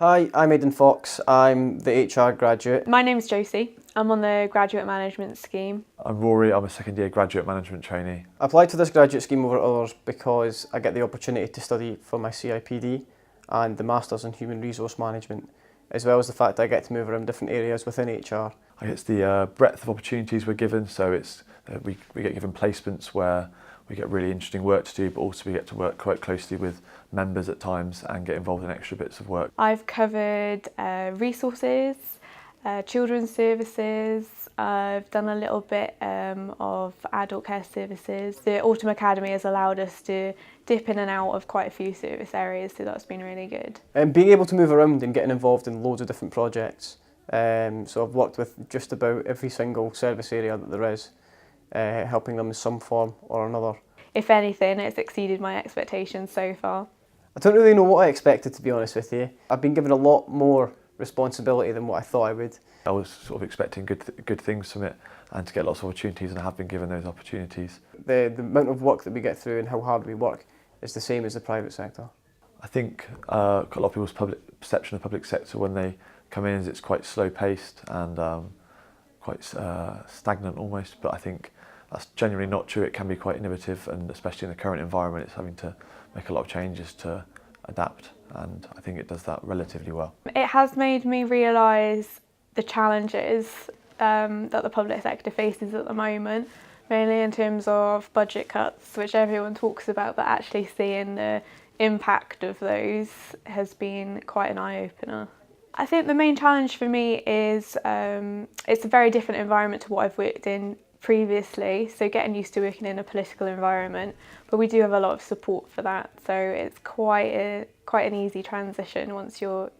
Hi, I'm Aidan Fox. I'm the HR graduate. My name's Josie. I'm on the Graduate Management Scheme. I'm Rory, I'm a second year graduate management trainee. I applied to this graduate scheme over others because I get the opportunity to study for my CIPD and the Masters in Human Resource Management, as well as the fact that I get to move around different areas within HR. I guess the breadth of opportunities we're given, so it's we get given placements where we get really interesting work to do, but also we get to work quite closely with members at times and get involved in extra bits of work. I've covered resources, children's services. I've done a little bit of adult care services. The Autumn Academy has allowed us to dip in and out of quite a few service areas, so that's been really good. And being able to move around and getting involved in loads of different projects. So I've worked with just about every single service area that there is, helping them in some form or another. If anything, it's exceeded my expectations so far. I don't really know what I expected, to be honest with you. I've been given a lot more responsibility than what I thought I would. I was sort of expecting good things from it and to get lots of opportunities, and I have been given those opportunities. The amount of work that we get through and how hard we work is the same as the private sector. I think a lot of people's perception of the public sector when they come in is it's quite slow paced and quite stagnant almost, but I think that's genuinely not true. It can be quite innovative, and especially in the current environment it's having to make a lot of changes to adapt, and I think it does that relatively well. It has made me realise the challenges that the public sector faces at the moment, mainly in terms of budget cuts, which everyone talks about, but actually seeing the impact of those has been quite an eye-opener. I think the main challenge for me is it's a very different environment to what I've worked in previously, so getting used to working in a political environment, but we do have a lot of support for that, so it's quite an easy transition once you're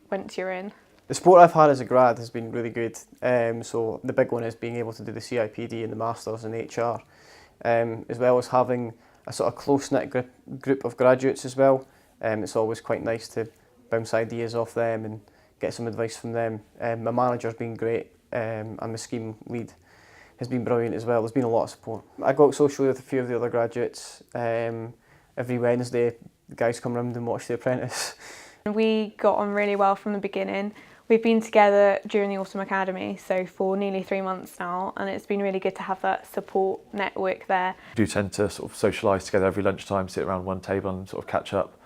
in. The support I've had as a grad has been really good. So the big one is being able to do the CIPD and the Masters in HR, as well as having a sort of close-knit group of graduates as well. It's always quite nice to bounce ideas off them and get some advice from them. My manager's been great, and my scheme lead has been brilliant as well. There's been a lot of support. I go out socially with a few of the other graduates. Every Wednesday, the guys come round and watch The Apprentice. We got on really well from the beginning. We've been together during the Autumn Academy, so for nearly 3 months now, and it's been really good to have that support network there. We do tend to sort of socialise together every lunchtime, sit around one table and sort of catch up,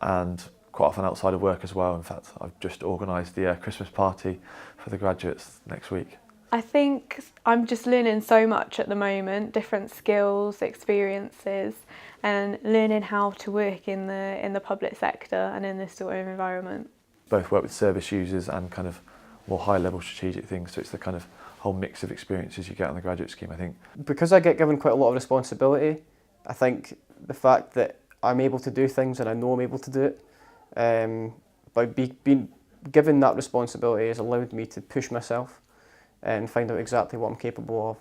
and quite often outside of work as well. In fact, I've just organised the Christmas party for the graduates next week. I think I'm just learning so much at the moment, different skills, experiences, and learning how to work in the public sector and in this sort of environment. Both work with service users and kind of more high-level strategic things, so it's the kind of whole mix of experiences you get on the graduate scheme, I think. Because I get given quite a lot of responsibility, I think the fact that I'm able to do things and I know I'm able to do it, by being given that responsibility has allowed me to push myself and find out exactly what I'm capable of.